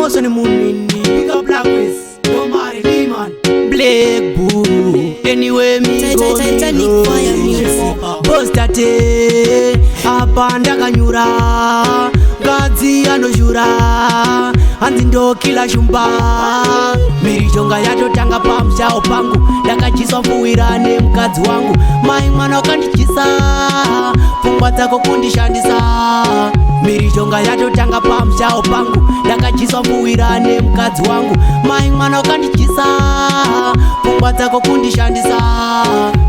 Boss on the moon, big up Black West, don't marry me, man. Black Boo, anyway me go Titanic fire music. Boss tate, apanda kanyura, gadzi anoshura, hanzi ndo kila shumba. Mirichonga yatotanga pamushawo pangu, ndakachiswa mfuwirane mukadzi wangu. Mai mwana wakandichisa, pfungwa dzako kundishandisa. Mirichonga yatotanga pamushawo pangu, ndakachiswa mfuwirane mukadzi wangu. Mai mwana wakandichisa, pfungwa dzako kundishandisa.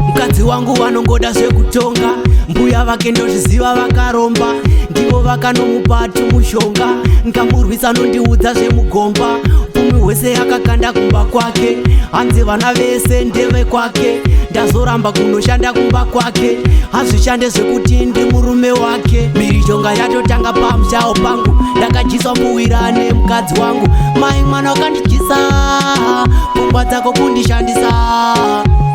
Mukadzi wangu wanongoda zvekutonga, mbuya vake ndozviziva vakaromba, ndivo vakanomupa tumushonga. Nkamurwisa nondiudza zvemugomba, umi hwese akakanda kumba kwake. Hanzi vana vese ndeve kwake, ndazoramba kunoshanda kumba kwake. Hazvishande zvekuti ndi murume wake. Mirichonga yatotanga pamushawo pangu, ndakachiswa mfuwirane mukadzi wangu. Mai mwana wakandichisa, pfungwa dzako kundishandisa.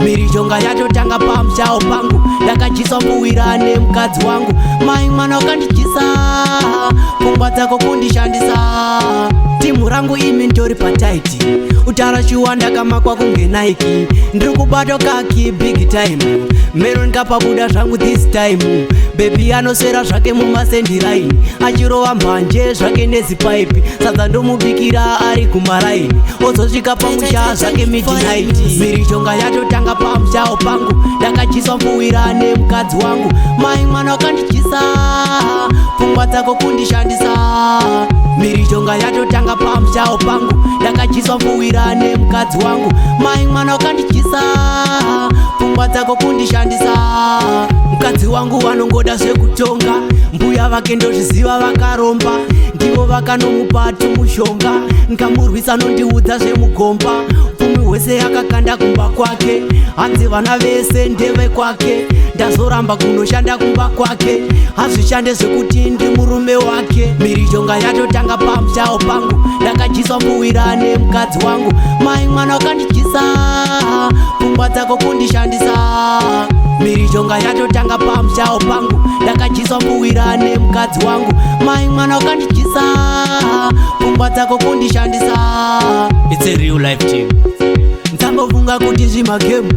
Mirichonga yatotanga pamushawo pangu, ndakachiswa mfuwirane mukadzi wangu. Mai mwana wakandichisa, pfungwa dzako kundishandisa. Timu rangu imi ndori pataiti, utarashuwa ndakamakwa kunge Nike. Ndiri kubata kaki big time, mero ndikapabuda zvangu this time. Baby anoswera zvake mumasendiraini, achirova mhanje zvake nezipaipi. Sadza ndomubikira ari kumaraini, ozosvika pamusha zvake midnight. Mirichonga yatotanga pamushawo pangu, ndakachiswa mfuwirane mukadzi wangu. Mai mwana wakandichisa, pfungwa dzako kundishandisa. Mirichonga yatotanga pamushawo pangu, ndakachiswa mfuwirane mukadzi wangu. Mai mwana wakandichisa, pfungwa dzako kundishandisa. Mukadzi wangu wanongoda zvekutonga, mbuya vake ndozviziva vakaromba, ndivo vakanomupa tumushonga. Nkamurwisa nondiudza zvemugomba, umi hwese akakanda kumba kwake. Hanzi vana vese ndeve kwake, ndazoramba kunoshanda kumba kwake. Hazvishande zvekuti ndi murume wake. Mirichonga yatotanga pamushawo pangu, ndakachiswa mfuwirane mukadzi wangu. Mai mwana wakandichisa, pfungwa dzako kundishandisa. Mirichonga yatotanga pamushawo pangu, ndakachiswa mfuwirane mukadzi wangu. Mai mwana wakandichisa, pfungwa dzako kundishandisa. It's a real life team. Nsambofunga kuti zvimagemu,